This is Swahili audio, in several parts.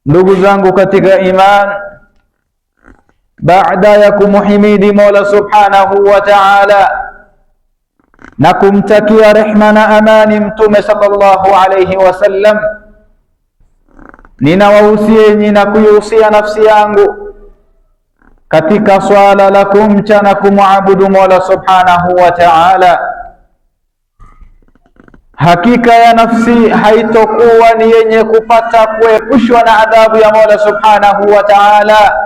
Ndugu zangu katika iman, baada ya kumuhimidi Mola subhanahu wa ta'ala na kumtakia rehma na amani Mtume sallallahu alayhi wasallam, ninawahusieni na kuihusia nafsi yangu katika swala la kumcha na kumwabudu Mola subhanahu wa ta'ala. Hakika ya nafsi haitokuwa ni yenye kupata kuepushwa na adhabu ya Mola subhanahu wa ta'ala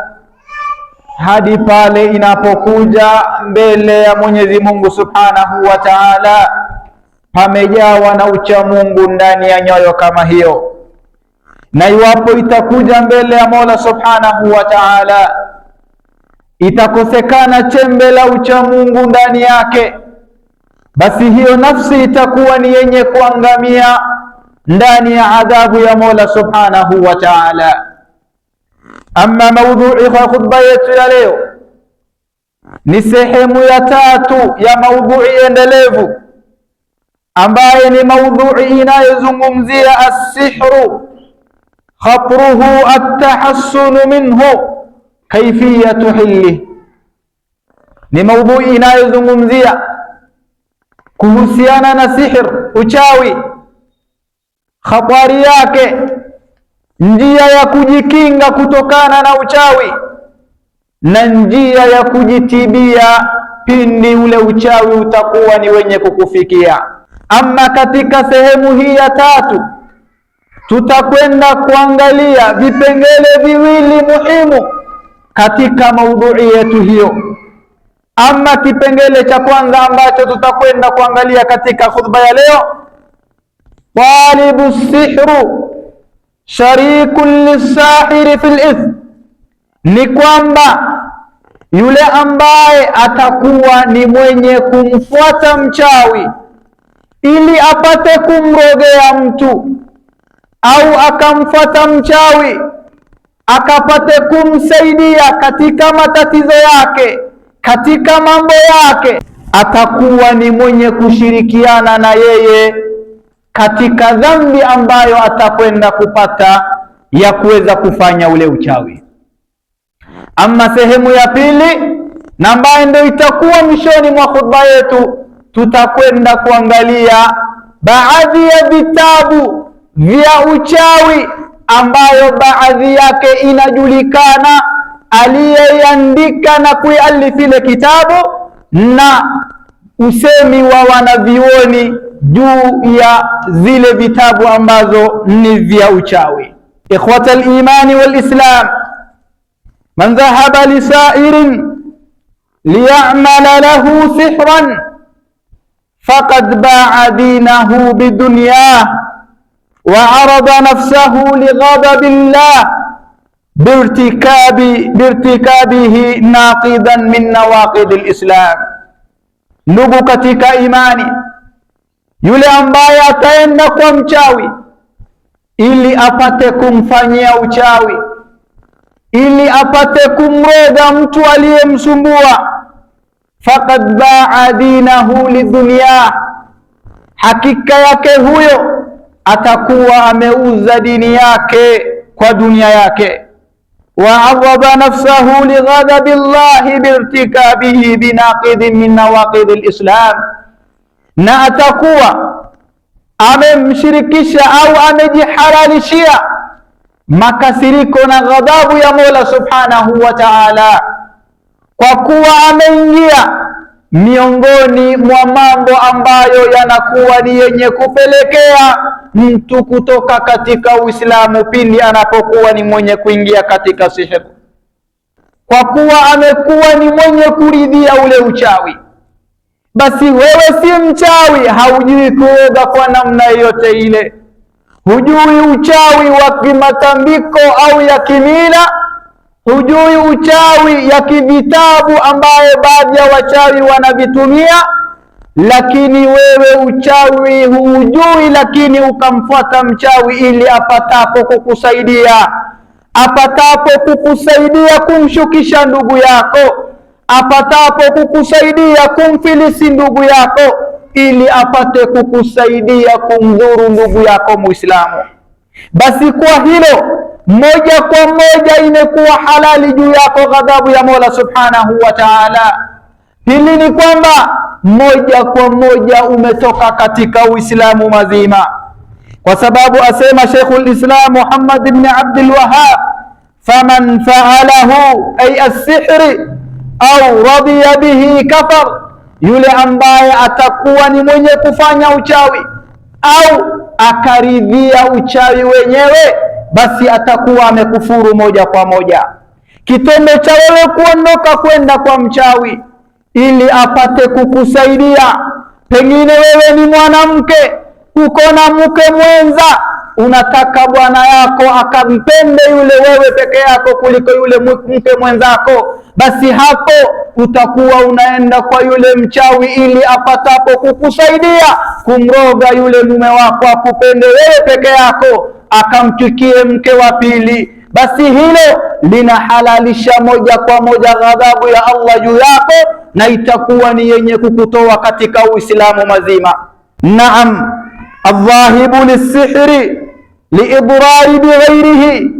hadi pale inapokuja mbele ya Mwenyezi Mungu subhanahu wa ta'ala pamejawa na ucha Mungu ndani ya nyoyo kama hiyo. Na iwapo itakuja mbele ya Mola subhanahu wa ta'ala itakosekana chembe la ucha Mungu ndani yake, basi hiyo nafsi itakuwa ni yenye kuangamia ndani ya adhabu ya Mola subhanahu wa ta'ala. Amma maudhui kwa khutba yetu ya leo ni sehemu ya tatu ya maudhui endelevu, ambaye ni maudhui inayozungumzia as-sihru, khatruhu, at-tahassunu minhu, kaifiyatu hilli. Ni maudhui inayozungumzia kuhusiana na sihr, uchawi, khatari yake, njia ya kujikinga kutokana na uchawi na njia ya kujitibia pindi ule uchawi utakuwa ni wenye kukufikia. Ama katika sehemu hii ya tatu tutakwenda kuangalia vipengele viwili muhimu katika maudhui yetu hiyo. Ama kipengele cha kwanza ambacho tutakwenda kuangalia katika khutba ya leo, talibu sihru sharikun lisahiri fil ithm, ni kwamba yule ambaye atakuwa ni mwenye kumfuata mchawi ili apate kumrogea mtu, au akamfuata mchawi akapate kumsaidia katika matatizo yake, katika mambo yake, atakuwa ni mwenye kushirikiana na yeye katika dhambi ambayo atakwenda kupata ya kuweza kufanya ule uchawi. Ama sehemu ya pili, na ambayo ndio itakuwa mwishoni mwa khutba yetu, tutakwenda kuangalia baadhi ya vitabu vya uchawi ambayo baadhi yake inajulikana aliyeandika na kuialifu ile kitabu na usemi wa wanavioni juu ya zile vitabu ambazo ni vya uchawi. Ikhwata al-imani wal-islam, man dhahaba li sa'irin liya'mala lahu sihran faqad ba'a dinahu bidunyah wa 'arada nafsahu li ghadabillah birtikabihi naqidan min nawaqid al-islam. Ndugu katika imani, yule ambaye ataenda kwa mchawi ili apate kumfanyia uchawi, ili apate kumroga mtu aliyemsumbua, faqad ba'a dinahu lidunya, hakika yake huyo atakuwa ameuza dini yake kwa dunia yake. Wa 'arada nafsahu lighadabi llahi birtikabihi binaqidin min nawaqid alislam, na atakuwa amemshirikisha au amejihalalishia makasiriko na ghadhabu ya Mola subhanahu wa ta'ala, kwa kuwa ameingia miongoni mwa mambo ambayo yanakuwa ni yenye kupelekea mtu kutoka katika Uislamu pindi anapokuwa ni mwenye kuingia katika sihir, kwa kuwa amekuwa ni mwenye kuridhia ule uchawi. Basi wewe si mchawi, haujui kuoga kwa namna yote ile, hujui uchawi wa kimatambiko au ya kimila, hujui uchawi ya kivitabu ambaye baadhi ya wachawi wanavitumia, lakini wewe uchawi hujui, lakini ukamfuata mchawi ili apatapo kukusaidia kumshukisha ndugu yako, apatapo kukusaidia kumfilisi ndugu yako, ili apate kukusaidia kumdhuru ndugu yako Muislamu. Basi kwa hilo moja kwa moja imekuwa halali juu yako ghadhabu ya Mola Subhanahu wa Ta'ala. Pili ni kwamba moja kwa moja umetoka katika Uislamu mazima, kwa sababu asema Sheikhul Islam Muhammad ibn Abdul Wahhab, faman fa'alahu ay as-sihri au radiya bihi kafar, yule ambaye atakuwa ni mwenye kufanya uchawi au akaridhia uchawi wenyewe, basi atakuwa amekufuru moja kwa moja. Kitendo cha wewe kuondoka kwenda kwa mchawi ili apate kukusaidia, pengine wewe ni mwanamke, uko na mke mwenza, unataka bwana yako akampende yule wewe peke yako kuliko yule mke mwenzako, basi hapo utakuwa unaenda kwa yule mchawi ili apatapo kukusaidia kumroga yule mume wako akupende wewe peke yako, akamchukie mke wa pili. Basi hilo linahalalisha moja kwa moja ghadhabu ya Allah juu yako, na itakuwa ni yenye kukutoa katika Uislamu mazima. Naam, adhahibu lisihri liidrari bighairihi,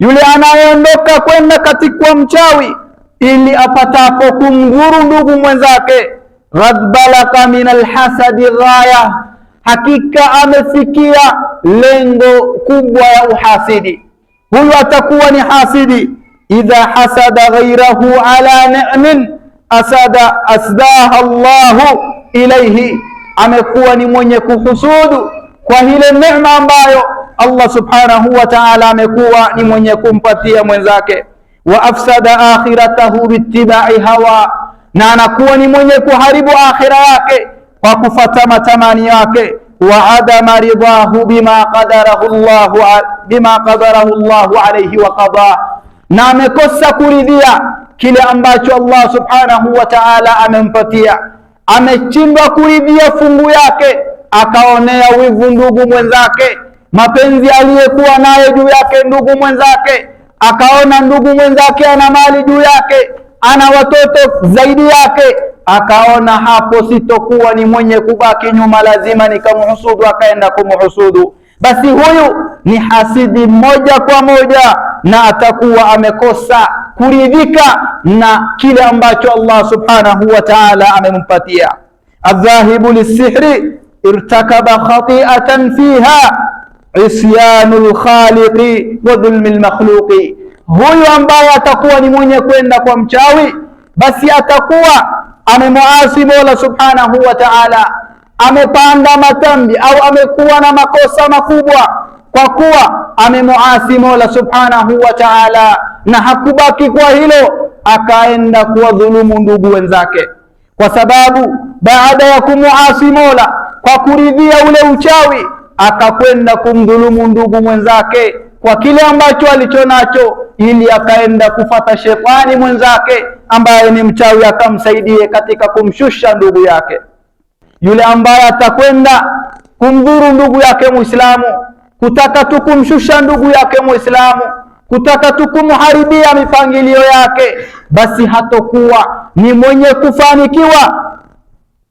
yule anayeondoka kwenda katika mchawi ili apatapo kumdhuru ndugu mwenzake, qad balagha min alhasadi ghaya, hakika amefikia lengo kubwa ya uhasidi. Huyu atakuwa ni hasidi. Idha hasada ghairahu ala ni'min asdaha Allahu ilayhi, amekuwa ni mwenye kuhusudu kwa ile neema ambayo Allah subhanahu wa ta'ala amekuwa ni mwenye kumpatia mwenzake. Wa afsada akhiratahu bittiba'i hawa, na anakuwa ni mwenye kuharibu akhira yake kwa kufuata matamani yake. Wa adama ridahu bima qadarahu Allahu alayhi wa qada, na amekosa kuridhia kile ambacho Allah subhanahu wa ta'ala amempatia. Ameshindwa kuridhia fungu yake, akaonea wivu ndugu mwenzake, mapenzi aliyekuwa nayo juu yake ndugu mwenzake, akaona ndugu mwenzake ana mali juu yake, ana watoto zaidi yake, akaona hapo sitokuwa ni mwenye kubaki nyuma, lazima nikamhusudu, akaenda kumhusudu. Basi huyu ni hasidi moja kwa moja, na atakuwa amekosa kuridhika na kile ambacho Allah subhanahu wa ta'ala amempatia. Adhahibu lisihri irtakaba khati'atan fiha isyanul khaliqi wa dhulmil makhluqi, huyu ambaye atakuwa ni mwenye kwenda kwa mchawi, basi atakuwa amemuasi Mola subhanahu wa ta'ala, amepanda matambi au amekuwa na makosa makubwa kwa kuwa amemuasi Mola subhanahu wa ta'ala, na hakubaki kwa hilo, akaenda kuwadhulumu ndugu wenzake, kwa sababu baada ya kumuasi Mola kwa kuridhia ule uchawi, akakwenda kumdhulumu ndugu mwenzake kwa kile ambacho alichonacho, ili akaenda kufata shetani mwenzake ambaye ni mchawi, akamsaidie katika kumshusha ndugu yake. Yule ambaye atakwenda kumdhuru ndugu yake Muislamu, kutaka tu kumshusha ndugu yake Muislamu, kutaka tu kumharibia mipangilio yake, basi hatokuwa ni mwenye kufanikiwa.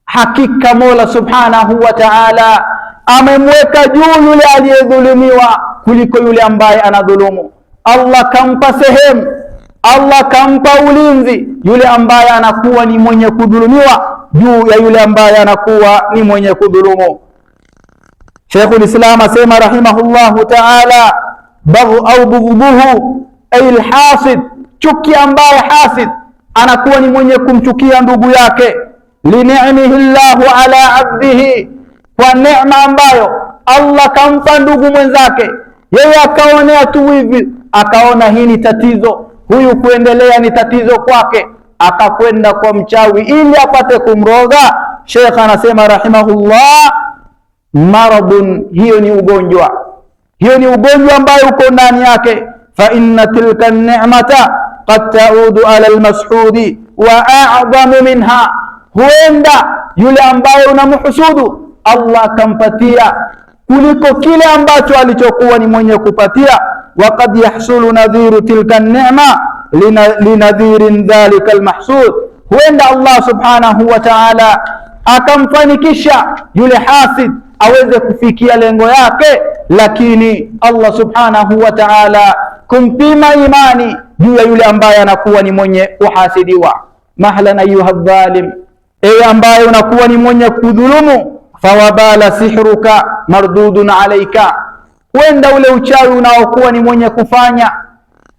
Hakika Mola subhanahu wa ta'ala amemweka juu yule aliyedhulumiwa kuliko yule ambaye anadhulumu. Allah kampa sehemu, Allah kampa ulinzi yule ambaye anakuwa ni mwenye kudhulumiwa juu ya yule ambaye anakuwa ni mwenye kudhulumu. Sheikhul Islam asema rahimahullahu ta'ala, bughduhu ay alhasid, chuki ambaye hasid anakuwa ni mwenye kumchukia ndugu yake, lini'mihi Allahu ala abdihi, kwa neema ambayo Allah kampa ndugu mwenzake, yeye akaonea tu hivi, akaona hii ni tatizo, huyu kuendelea ni tatizo kwake, akakwenda kwa mchawi ili apate kumroga. Sheikh anasema rahimahullah, maradun, hiyo ni ugonjwa, hiyo ni ugonjwa ambayo uko ndani yake. Fa inna tilka an-ni'mata qad ta'udu ala al-mashhudi wa a'zamu minha, huenda yule ambaye unamhusudu Allah kampatia kuliko kile ambacho alichokuwa ni mwenye kupatia. Wa qad yahsulu nadhiru tilka an-ni'ma linadhirin dhalika al-mahsud, huenda Allah subhanahu wa ta'ala akamfanikisha yule hasid aweze kufikia lengo yake, lakini Allah subhanahu wa ta'ala kumpima imani juu ya yule ambaye anakuwa ni mwenye kuhasidiwa. Mahlan ayuha dhalim, ewe ambaye unakuwa ni mwenye kudhulumu, fawabala sihruka mardudun alaika, wenda ule uchawi unaokuwa ni mwenye kufanya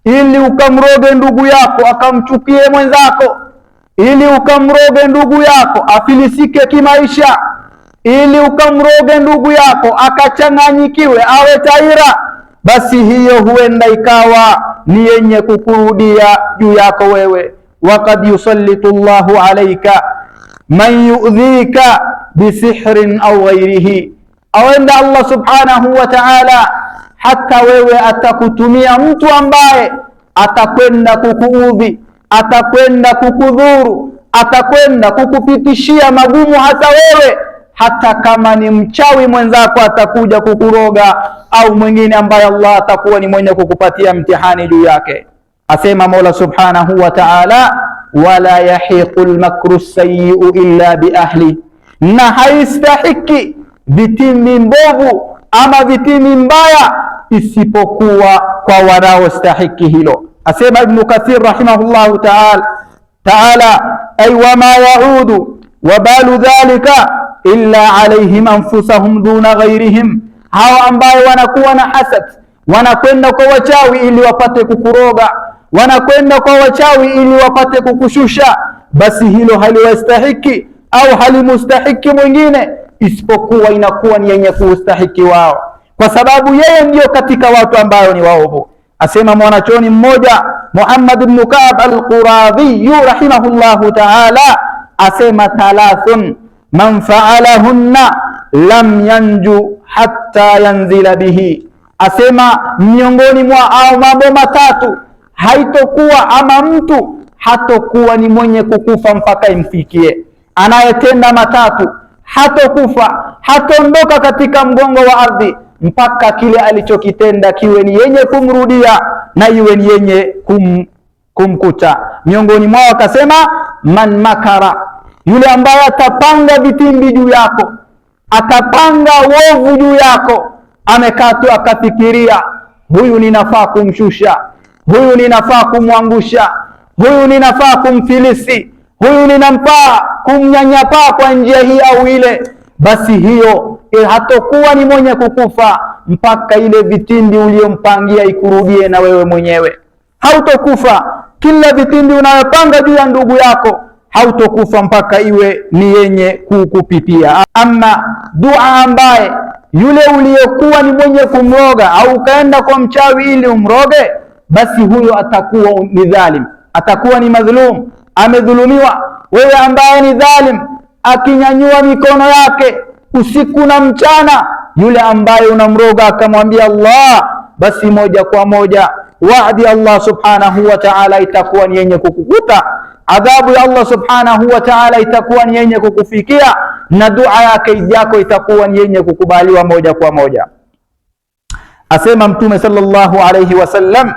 ili ukamroge ndugu yako akamchukie mwenzako, ili ukamroge ndugu yako afilisike kimaisha, ili ukamroge ndugu yako akachanganyikiwe awe taira, basi hiyo huenda ikawa ni yenye kukurudia juu yako wewe. Waqad yusallitu Allahu alayka man yu'dhika bisihrin au ghairihi, awenda Allah subhanahu wa ta'ala hata wewe atakutumia mtu ambaye atakwenda kukuudhi, atakwenda kukudhuru, atakwenda kukupitishia magumu hata wewe, hata kama ni mchawi mwenzako atakuja kukuroga, au mwingine ambaye Allah atakuwa ni mwenye kukupatia mtihani juu yake. Asema Mola subhanahu wa ta'ala, wala yahiqul makru sayyi'u illa bi ahli, na haistahiki vitimbi mbovu ama vitimbi mbaya isipokuwa kwa wanaostahiki hilo. Asema Ibn Kathir rahimahullahu ta'ala, ay wama yaudu wabalu dhalika illa alaihim anfusahum duna ghairihim, hawa ambayo wanakuwa na hasad, wanakwenda kwa wachawi ili wapate kukuroga, wanakwenda kwa wachawi ili wapate kukushusha, basi hilo haliwastahiki au halimustahiki mwingine isipokuwa inakuwa ni yenye kuustahiki wao, kwa sababu yeye ndio katika watu ambao ni waovu. Asema mwanachoni mmoja Muhammad ibn Ka'b al-Quradhi rahimahullahu ta'ala, asema thalathun man fa'alahunna lam yanju hatta yanzila bihi, asema miongoni mwa au mambo matatu haitokuwa ama mtu hatokuwa ni mwenye kukufa mpaka imfikie. Anayetenda matatu hatokufa, hataondoka katika mgongo wa ardhi mpaka kile alichokitenda kiwe ni yenye kumrudia na iwe ni yenye kumkuta. Miongoni mwao akasema man makara, yule ambaye atapanga vitimbi juu yako, atapanga uovu juu yako, amekaa tu akafikiria, huyu ninafaa kumshusha, huyu ninafaa kumwangusha, huyu ninafaa kumfilisi, huyu ninamfaa kumnyanyapaa kwa njia hii au ile, basi hiyo hatokuwa ni mwenye kukufa mpaka ile vitimbi uliyompangia ikurudie na wewe mwenyewe. Hautokufa. Kila vitimbi unayopanga juu ya ndugu yako hautokufa mpaka iwe ni yenye kukupitia. Ama dua ambaye yule uliyekuwa ni mwenye kumroga au ukaenda kwa mchawi ili umroge, basi huyo atakuwa ni dhalim, atakuwa ni madhulum, amedhulumiwa. Wewe ambaye ni dhalim, akinyanyua mikono yake usiku na mchana, yule ambaye unamroga akamwambia Allah, basi moja kwa moja waadi Allah subhanahu wa ta'ala itakuwa ni yenye kukukuta, adhabu ya Allah subhanahu wa ta'ala itakuwa ni yenye kukufikia, na dua yako itakuwa ni yenye kukubaliwa moja kwa moja. Asema Mtume sallallahu alayhi wasallam,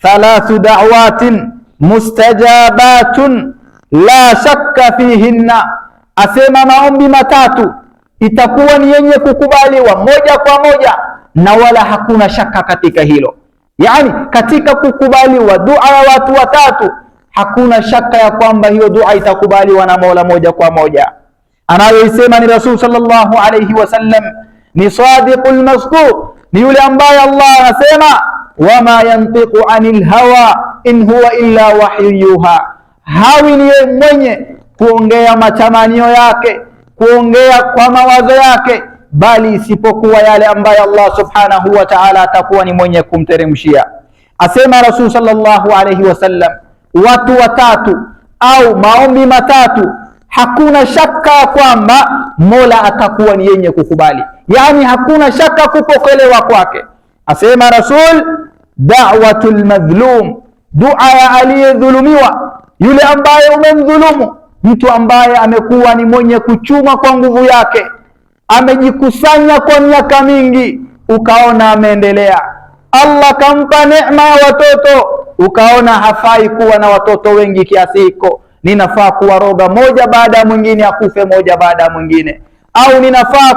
thalathu da'watin mustajabatun la shakka fihinna, asema maombi matatu itakuwa ni yenye kukubaliwa moja kwa moja na wala hakuna shaka katika hilo. Yani katika kukubaliwa dua ya watu watatu hakuna shaka ya kwamba hiyo dua itakubaliwa na Mola moja kwa moja. Anayoisema ni Rasul sallallahu alayhi wasallam, ni sadiqul masduq, ni yule ambaye Allah anasema wama yantiqu anil hawa in huwa illa wahyu yuha, hawi ni mwenye kuongea matamanio yake, kuongea kwa mawazo yake, bali isipokuwa yale ambaye Allah subhanahu wa ta'ala atakuwa ni mwenye kumteremshia. Asema Rasul sallallahu alayhi wasallam, watu watatu au maombi matatu hakuna shaka ya kwamba Mola atakuwa ni yenye kukubali, yani hakuna shaka kupokelewa kwake. Asema Rasul, da'watul madhlum, dua ya aliyedhulumiwa, yule ambaye umemdhulumu, mtu ambaye amekuwa ni mwenye kuchuma kwa nguvu yake, amejikusanya kwa miaka mingi, ukaona ameendelea, Allah kampa neema ya watoto, ukaona hafai kuwa na watoto wengi kiasi hiko, ninafaa kuwaroga moja baada ya mwingine, akufe moja baada ya mwingine, au ninafaa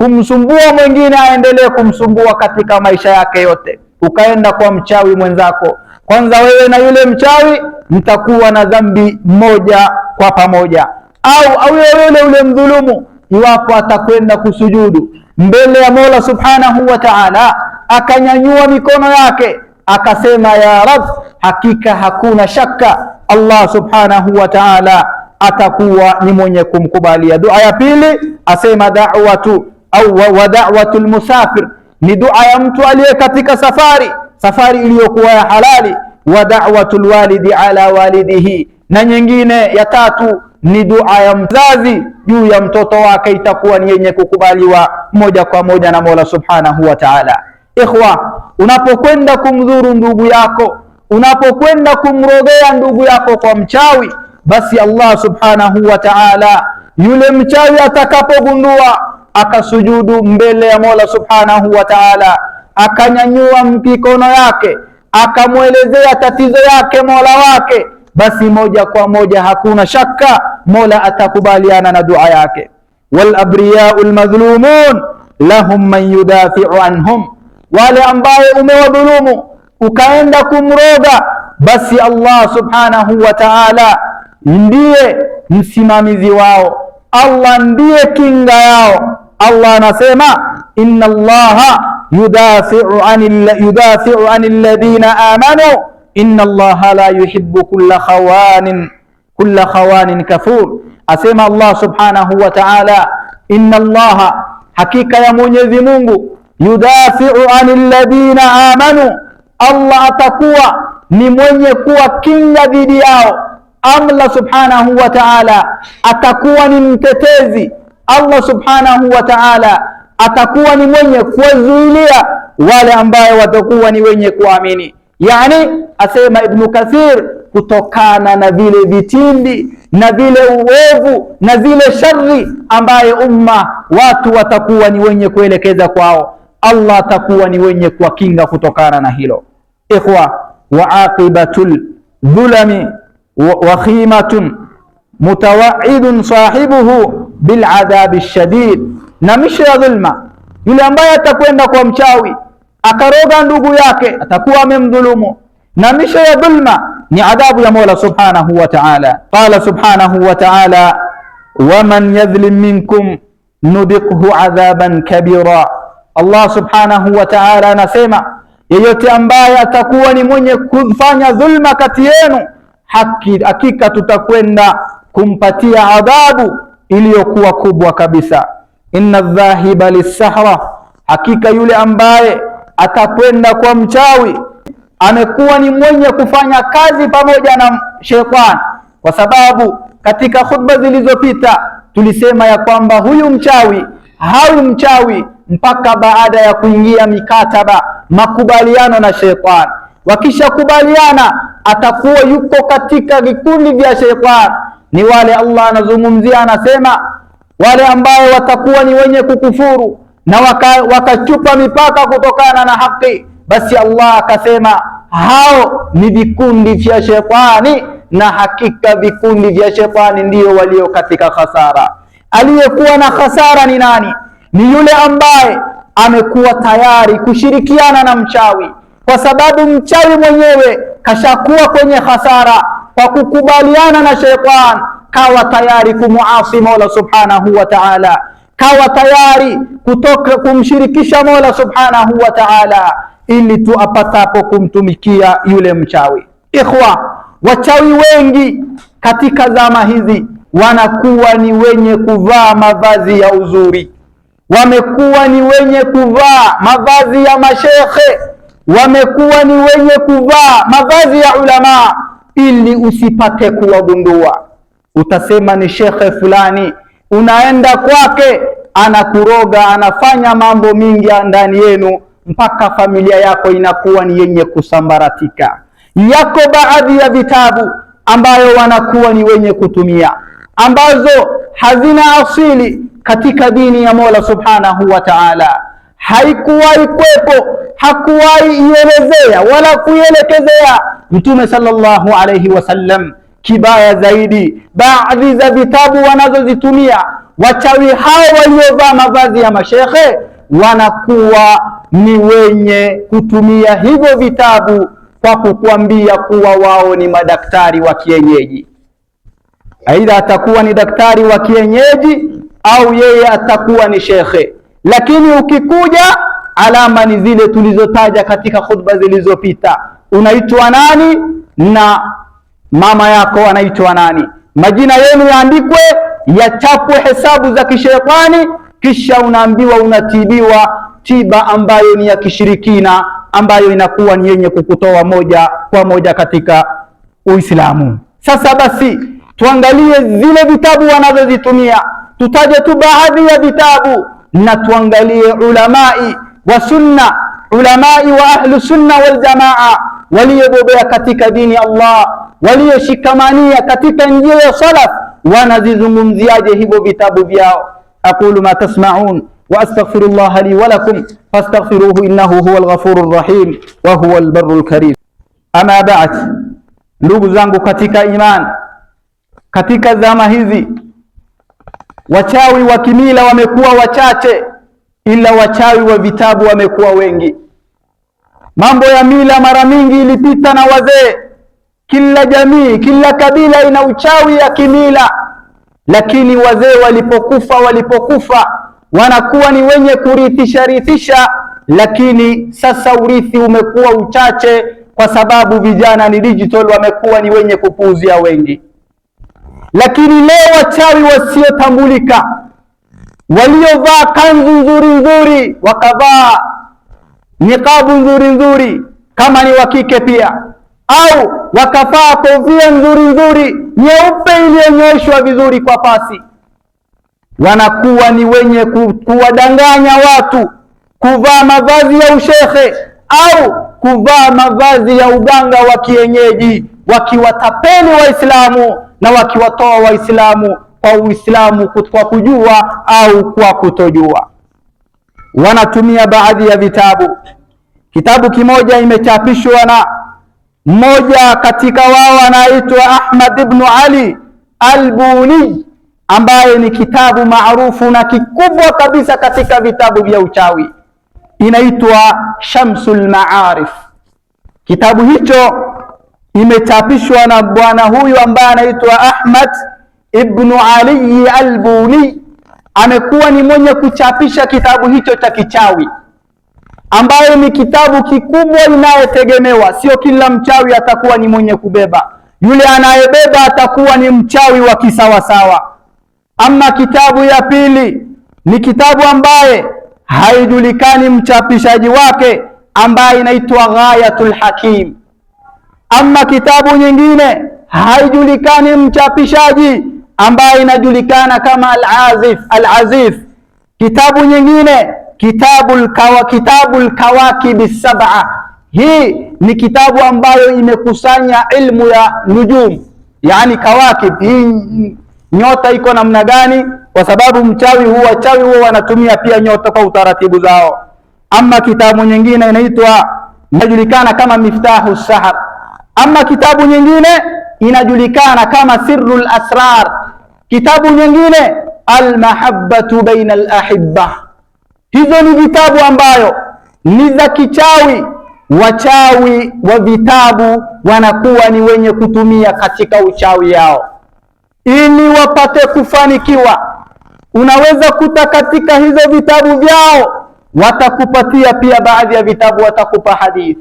kumsumbua mwingine aendelee kumsumbua katika maisha yake yote. Ukaenda kwa mchawi mwenzako, kwanza wewe na yule mchawi mtakuwa na dhambi moja kwa pamoja. Au yule mdhulumu, iwapo atakwenda kusujudu mbele ya Mola Subhanahu wa Ta'ala, akanyanyua mikono yake akasema ya Rabb, hakika hakuna shaka Allah Subhanahu wa Ta'ala atakuwa ni mwenye kumkubalia. Dua ya pili asema da'watul musafir, ni dua ya mtu aliye katika safari iliyokuwa ya halali. Wa da'watul walidi ala walidihi, na nyingine ya tatu ni dua ya mzazi juu ya mtoto wake, itakuwa ni yenye kukubaliwa moja kwa moja na Mola Subhanahu wa Ta'ala. Ikhwa, unapokwenda kumdhuru ndugu yako, unapokwenda kumrogea ndugu yako kwa mchawi, basi Allah Subhanahu wa Ta'ala, yule mchawi atakapogundua akasujudu mbele ya Mola Subhanahu wa Ta'ala, akanyanyua mikono yake akamwelezea tatizo yake Mola wake, basi moja kwa moja hakuna shaka Mola atakubaliana na dua yake. Wal abriyaul madhlumun lahum man yudafi'u anhum, wale ambaye umewadhulumu ukaenda kumroga, basi Allah Subhanahu wa Ta'ala ndiye msimamizi wao, Allah ndiye kinga yao. Allah anasema inna Allaha yudafi'u anil ladina amanu inna Allaha la yuhibbu kulla khawanin kafur. Asema Allah Subhanahu wa Ta'ala, inna Allaha, hakika ya Mwenyezi Mungu, yudafi'u anil ladina amanu, Allah atakuwa ni mwenye kuwa kinga dhidi yao. Allah Subhanahu wa Ta'ala atakuwa ni mtetezi. Allah Subhanahu wa Ta'ala atakuwa ni mwenye kuwazuilia wale ambao watakuwa ni wenye kuamini. Yani asema Ibn Kathir, kutokana na vile vitindi na vile uovu na zile shari ambaye watu watakuwa ni wenye kuelekeza kwao, Allah atakuwa ni wenye kuwakinga kutokana na hilo. Ikhwa, wa aqibatul dhulami wa khimatun mutawa'idun sahibuhu bil adhabi shadid, na misho ya dhulma, yule ambaye atakwenda kwa mchawi akaroga ndugu yake atakuwa amemdhulumu, na misho ya dhulma ni adhabu ya Mola Subhanahu wa Ta'ala. Qala Subhanahu wa Ta'ala, waman yadhlim minkum nudhiqhu adhaban kabira. Allah Subhanahu wa Ta'ala anasema yeyote ambaye atakuwa ni mwenye kufanya dhulma kati yenu, hakika tutakwenda kumpatia adhabu iliyokuwa kubwa kabisa. Inna dhahiba lisahra, hakika yule ambaye atakwenda kwa mchawi amekuwa ni mwenye kufanya kazi pamoja na shetani, kwa sababu katika khutba zilizopita tulisema ya kwamba huyu mchawi hawi mchawi mpaka baada ya kuingia mikataba, makubaliano na shetani. Wakishakubaliana atakuwa yuko katika vikundi vya shetani. Ni wale Allah anazungumzia, anasema wale ambao watakuwa ni wenye kukufuru na wakachupa mipaka kutokana na haki, basi Allah akasema hao ni vikundi vya shetani, na hakika vikundi vya shetani ndio walio katika khasara. Aliyekuwa na khasara ni nani? Ni yule ambaye amekuwa tayari kushirikiana na mchawi, kwa sababu mchawi mwenyewe kashakuwa kwenye khasara kwa kukubaliana na shetani, kawa tayari kumuasi Mola Subhanahu wa Ta'ala, kawa tayari kutoka kumshirikisha Mola Subhanahu wa Ta'ala ili tu apatapo kumtumikia yule mchawi. Ikhwa, wachawi wengi katika zama hizi wanakuwa ni wenye kuvaa mavazi ya uzuri, wamekuwa ni wenye kuvaa mavazi ya mashekhe, wamekuwa ni wenye kuvaa mavazi ya ulama, ili usipate kuwagundua. Utasema ni shekhe fulani, unaenda kwake anakuroga, anafanya mambo mingi ndani yenu mpaka familia yako inakuwa ni yenye kusambaratika. Yako baadhi ya vitabu ambayo wanakuwa ni wenye kutumia ambazo hazina asili katika dini ya Mola Subhanahu wa Ta'ala, haikuwahi kwepo, hakuwahi ielezea wala kuielekezea Mtume sallallahu alayhi wasallam. Kibaya zaidi, baadhi za vitabu wanazozitumia wachawi hao waliovaa mavazi ya mashekhe wanakuwa ni wenye kutumia hivyo vitabu kwa kukuambia kuwa wao ni madaktari wa kienyeji. Aidha atakuwa ni daktari wa kienyeji au yeye atakuwa ni shekhe. Lakini ukikuja, alama ni zile tulizotaja katika khutba zilizopita. Unaitwa nani na mama yako anaitwa nani, majina yenu yaandikwe, yachapwe hesabu za kishetani, kisha unaambiwa unatibiwa tiba ambayo ni ya kishirikina, ambayo inakuwa ni yenye kukutoa moja kwa moja katika Uislamu. Sasa basi tuangalie zile vitabu wanazozitumia, tutaje tu baadhi ya vitabu na tuangalie ulamai wa sunna, ulamai wa ahlu sunna wal jamaa waliobobea katika dini Allah, walioshikamania katika njia ya salaf, wanazizungumziaje hivyo vitabu vyao. Aqulu ma tasma'un wa astaghfirullah li wa lakum fastaghfiruhu innahu huwal ghafurur rahim wa huwal barrul karim. Ama ba'd, ndugu zangu katika iman, katika zama hizi wachawi wa kimila wamekuwa wachache, ila wachawi wa vitabu wamekuwa wengi. Mambo ya mila mara mingi ilipita na wazee. Kila jamii, kila kabila ina uchawi ya kimila, lakini wazee walipokufa wanakuwa ni wenye kurithisha, lakini sasa urithi umekuwa uchache kwa sababu vijana ni digital, wamekuwa ni wenye kupuuzia wengi. Lakini leo wachawi wasiotambulika waliovaa kanzu nzuri, wakavaa niqabu nzuri kama ni wa kike pia, au wakavaa kofia nzuri nyeupe iliyonyoshwa vizuri kwa pasi, wanakuwa ni wenye kuwadanganya watu kuvaa mavazi ya ushekhe au kuvaa mavazi ya uganga wa kienyeji, wakiwatapeli Waislamu na wakiwatoa Waislamu kwa Uislamu kwa kujua au kwa kutojua. Wanatumia baadhi ya vitabu. Kitabu kimoja imechapishwa na mmoja katika wao anaitwa Ahmad ibn Ali al-Buni, ambaye ni kitabu maarufu na kikubwa kabisa katika vitabu vya uchawi, inaitwa Shamsul Maarif. Kitabu hicho imechapishwa na bwana huyu ambaye anaitwa Ahmad ibn Ali al-Buni. Amekuwa ni mwenye kuchapisha kitabu hicho cha kichawi, ambayo ni kitabu kikubwa inayotegemewa. Sio kila mchawi atakuwa ni mwenye kubeba, yule anayebeba atakuwa ni mchawi wa kisawasawa. Ama kitabu ya pili ni kitabu ambaye haijulikani mchapishaji wake, ambaye inaitwa Ghayatul Hakim. Ama kitabu nyingine haijulikani mchapishaji, ambaye inajulikana kama Al-Azif. Kitabu nyingine Kitabul Kawakib Sab'a. Hii ni kitabu ambayo imekusanya ilmu ya nujum, yani kawakib, hii nyota iko namna gani, kwa sababu wachawi huwa wanatumia pia nyota kwa utaratibu zao. Ama kitabu nyingine inajulikana kama Miftahu Sahar. Ama kitabu nyingine inajulikana kama Sirrul Asrar. Kitabu nyingine Al-Mahabbatu Baina Al-Ahibba. Hizo ni vitabu ambayo ni za kichawi. Wachawi wa vitabu wanakuwa ni wenye kutumia katika uchawi yao ili wapate kufanikiwa. Unaweza kuta katika hizo vitabu vyao watakupatia pia baadhi ya vitabu watakupa hadithi,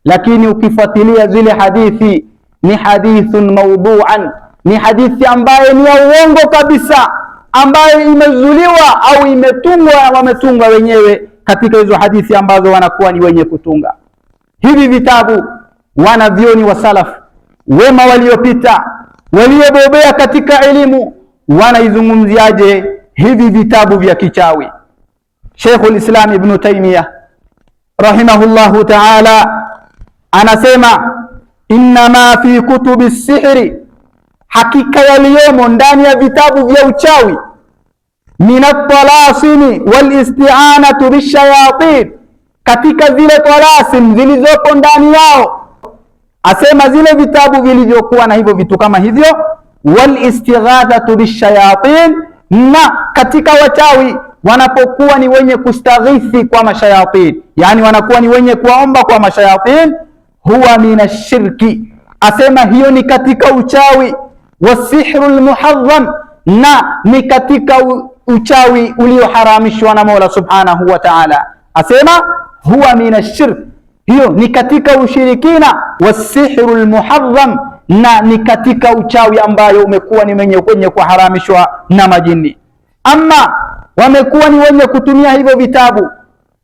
lakini ukifuatilia zile hadithi ni hadithun mawdu'an, ni hadithi ambayo ni ya uongo kabisa, ambayo imezuliwa au imetungwa, wametunga wenyewe katika hizo hadithi ambazo wanakuwa ni wenye kutunga. Hivi vitabu wanavyoni wa salaf wema waliopita, waliobobea katika elimu, wanaizungumziaje hivi vitabu vya kichawi? Sheikhul Islam Ibn Taymiyyah rahimahullahu ta'ala anasema, innama fi kutubi sihri, hakika yaliyomo ndani ya vitabu vya uchawi, min at-talasimi wal isti'anatu bishayatin, katika zile talasim zilizopo ndani yao. Asema zile vitabu vilivyokuwa na hivyo vitu kama hivyo, wal istighathatu bishayatin, na katika wachawi wanapokuwa ni wenye kustaghithi kwa mashayatin, yani wanakuwa ni wenye kuomba kwa mashayatin, huwa minashirki, asema hiyo ni katika uchawi. Wasihru almuharram, na ni katika uchawi ulioharamishwa na Mola subhanahu wa ta'ala, asema huwa minashirk, hiyo ni katika ushirikina. Wasihru almuharram, na ni katika uchawi ambayo umekuwa ni wenye kuharamishwa na majini. Ama wamekuwa ni wenye kutumia hivyo vitabu,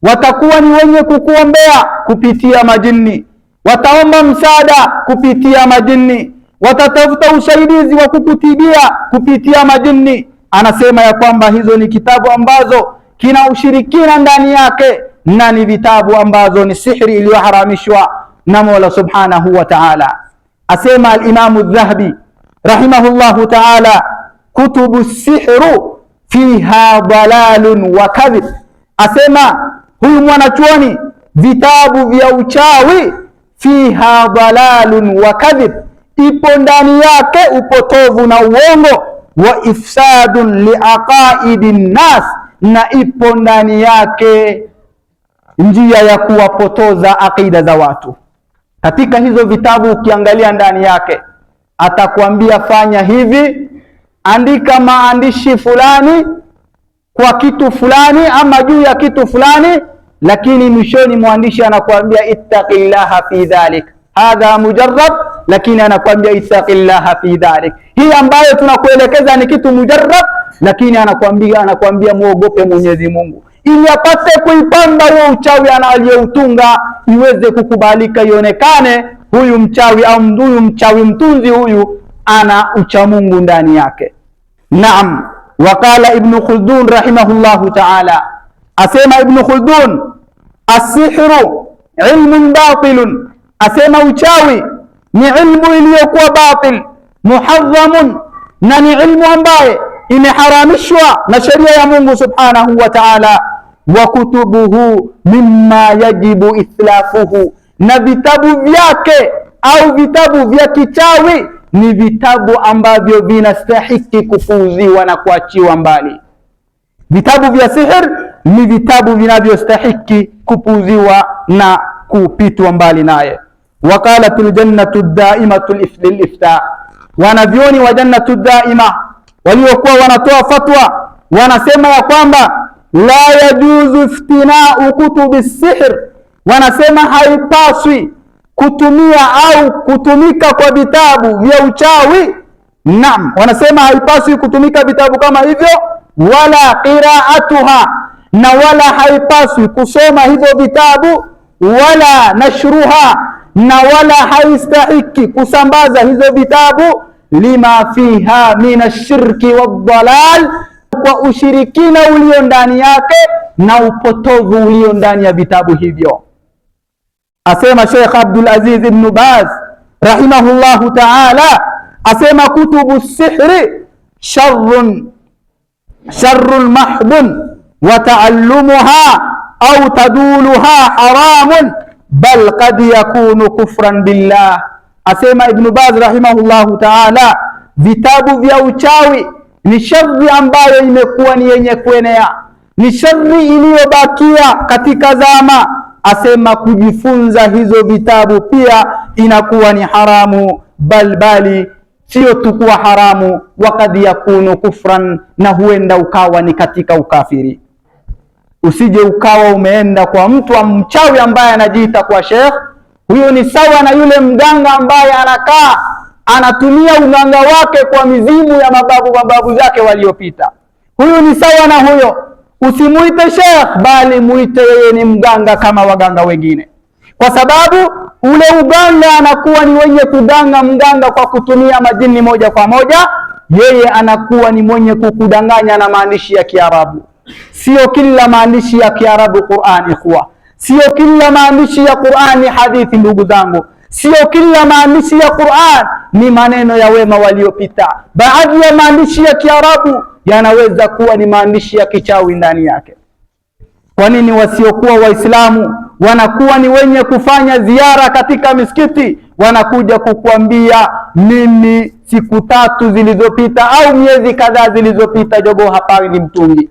watakuwa ni wenye kukuombea kupitia majini, wataomba msaada kupitia majini, watatafuta usaidizi wa kukutibia kupitia majini. Anasema ya kwamba hizo ni kitabu ambazo kina ushirikina ndani yake, na ni vitabu ambazo ni sihri iliyoharamishwa na Mola subhanahu wa ta'ala. Asema al-Imamu Dhahabi rahimahullahu ta'ala, kutubu sihru fiha dalalun wa kadhib, asema huyu mwanachuoni, vitabu vya uchawi, fiha dalalun wa kadhib, ipo ndani yake upotovu na uongo, wa ifsadun liaqaidi nnas, na ipo ndani yake njia ya kuwapotoza aqida za watu. Katika hizo vitabu ukiangalia ndani yake, atakwambia fanya hivi, andika maandishi fulani kwa kitu fulani ama juu ya kitu fulani, lakini mwishoni mwandishi anakuambia ittaqillaha fi dhalik, hadha mujarrab, lakini anakuambia ittaqillaha fi dhalik. Hii ambayo tunakuelekeza ni kitu mujarrab, lakini anakuambia muogope Mwenyezi Mungu, ili apate kuipamba huo uchawi aliyoutunga iweze kukubalika, ionekane huyu mchawi au huyu mchawi mtunzi huyu ana uchamungu ndani yake. Naam, waqala Ibn Khaldun rahimahullahu ta'ala, asema Ibn Khaldun, as-sihru ilmun batilun, asema uchawi ni ilmu iliyokuwa batil, muharramun, na ni ilmu ambaye imeharamishwa na sheria ya Mungu subhanahu wa ta'ala. Wa kutubuhu mimma yajibu ithlafuhu, na vitabu vyake au vitabu vya kichawi ni vitabu ambavyo vinastahiki kupuuziwa na kuachiwa mbali. Vitabu vya sihir ni vitabu vinavyostahiki kupuuziwa na kupitwa mbali naye. Waqalatul jannatu daimatu lilifta, wanavyoni wa jannatu daima waliokuwa wanatoa fatwa wanasema ya kwamba la yajuzu iftinau kutubi sihr, wanasema haipaswi kutumia au kutumika kwa vitabu vya uchawi. Naam, wanasema haipaswi kutumika vitabu kama hivyo, wala qiraatuha, na wala haipaswi kusoma hivyo vitabu, wala nashruha, na wala haistahiki kusambaza hizo vitabu, lima fiha min ashirki wadhalal, kwa ushirikina ulio ndani yake na upotovu ulio ndani ya vitabu hivyo. Asema Sheikh Abdul Aziz ibn Baz rahimahullahu ta'ala, asema kutubu sihri sharrun mahdun wa ta'allumuha au taduluha haramun bal qad yakunu kufran billah. Asema Ibn Baz rahimahullahu ta'ala, vitabu vya uchawi ni shari ambayo imekuwa ni yenye kuenea, ni shari iliyobakia katika zama. Asema kujifunza hizo vitabu pia inakuwa ni haramu, bali sio tu kuwa haramu, wakad yakunu kufran, na huenda ukawa ni katika ukafiri. Usije ukawa umeenda kwa mtu mchawi ambaye anajiita kwa sheikh. Huyo ni sawa na yule mganga ambaye anakaa anatumia uganga wake kwa mizimu ya mababu zake waliopita. Huyu ni sawa na huyo. Usimuite sheikh, bali muite yeye ni mganga kama waganga wengine, kwa sababu ule uganga anakuwa ni wenye kudanga mganga kwa kutumia majini moja kwa moja. Yeye anakuwa ni mwenye kukudanganya na maandishi ya Kiarabu. Sio kila maandishi ya Kiarabu Qur'an, ikhwa. Sio kila maandishi ya Qur'an ni hadithi, ndugu zangu. Sio kila maandishi ya Qur'an ni maneno ya wema waliopita. Baadhi ya maandishi ya Kiarabu yanaweza kuwa ni maandishi ya kichawi ndani yake. Kwa nini wasiokuwa Waislamu wanakuwa ni wenye kufanya ziara katika misikiti, wanakuja kukuambia mimi siku 3 zilizopita au miezi kadhaa zilizopita, jogoo hapawi ni mtungi.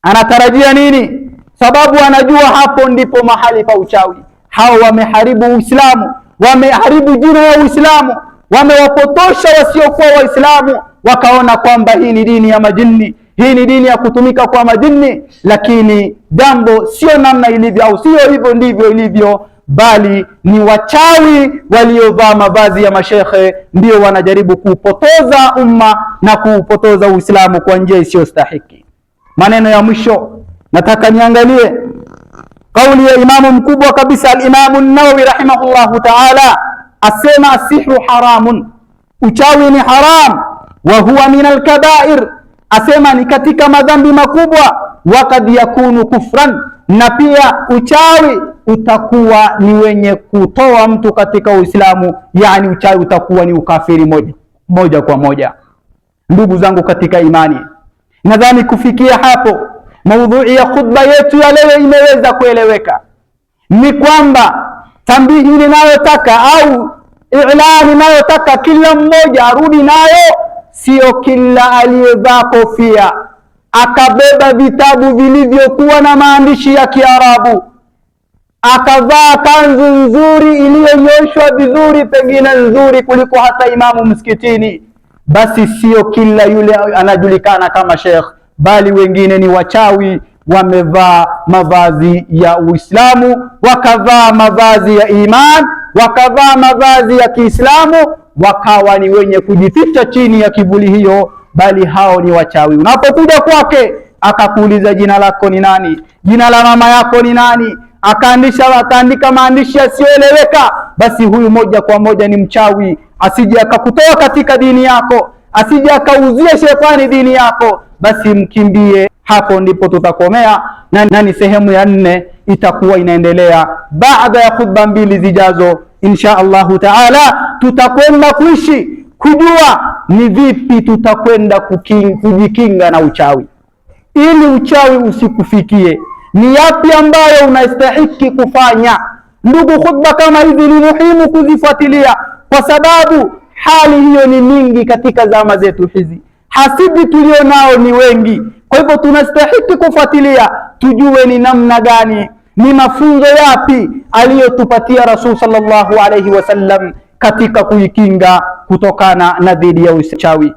Anatarajia nini? Sababu anajua hapo ndipo mahali pa uchawi. Hao wameharibu Uislamu, wameharibu jina ya Uislamu, wamewapotosha wasiokuwa Waislamu, wakaona kwamba hii ni dini ya majini, hii ni dini ya kutumika kwa majini. Lakini jambo sio namna ilivyo, au sio hivyo ndivyo ilivyo, bali ni wachawi waliovaa mavazi ya mashekhe ndio wanajaribu kuupotoza umma na kuupotoza Uislamu kwa njia isiyostahiki. Maneno ya mwisho nataka niangalie kauli ya imamu mkubwa kabisa, al-Imamu an-Nawawi rahimahullahu ta'ala, asema asihru haramun, uchawi ni haram, wa huwa min al-kabair, asema ni katika madhambi makubwa, wa kad yakunu kufran, na pia uchawi utakuwa ni wenye kutoa mtu katika Uislamu, yani uchawi utakuwa ni ukafiri moja kwa moja. Ndugu zangu katika imani, nadhani kufikia hapo maudhui ya khutba yetu ya leo imeweza kueleweka. Ni kwamba tambihi ninayotaka au ilani ninayotaka kila mmoja arudi nayo, sio kila aliyevaa kofia akabeba vitabu vilivyokuwa na maandishi ya Kiarabu, akavaa kanzu nzuri iliyonyoshwa vizuri, pengine nzuri kuliko hata imamu msikitini, basi sio kila yule anajulikana kama sheikh, bali wengine ni wachawi, wamevaa mavazi ya Uislamu, wakavaa mavazi ya iman, wakavaa mavazi ya Kiislamu, wakawa ni wenye kujificha chini ya kivuli hiyo, bali hao ni wachawi. Unapokuja kwake akakuuliza jina lako ni nani, jina la mama yako ni nani, akaandika maandishi yasiyoeleweka, basi huyu moja kwa moja ni mchawi, asije akakutoa katika dini yako, asije akauzia shetani dini yako, basi mkimbie. Hapo ndipo tutakomea, na ni sehemu ya 4 itakuwa inaendelea baada ya khutba 2 zijazo insha Allahu taala. Tutakwenda kuishi kujua ni vipi tutakwenda kujikinga na uchawi, ili uchawi usikufikie. Ni yapi ambayo unastahiki kufanya? Ndugu, khutba kama hizi ni muhimu kuzifuatilia, kwa sababu hali hiyo ni mingi katika zama zetu hizi. Hasidi tulionao ni wengi, kwa hivyo tunastahiki kufuatilia, tujue ni namna gani, ni mafunzo yapi aliyotupatia Rasul sallallahu alayhi wasallam katika kuikinga kutokana na dhidi ya uchawi.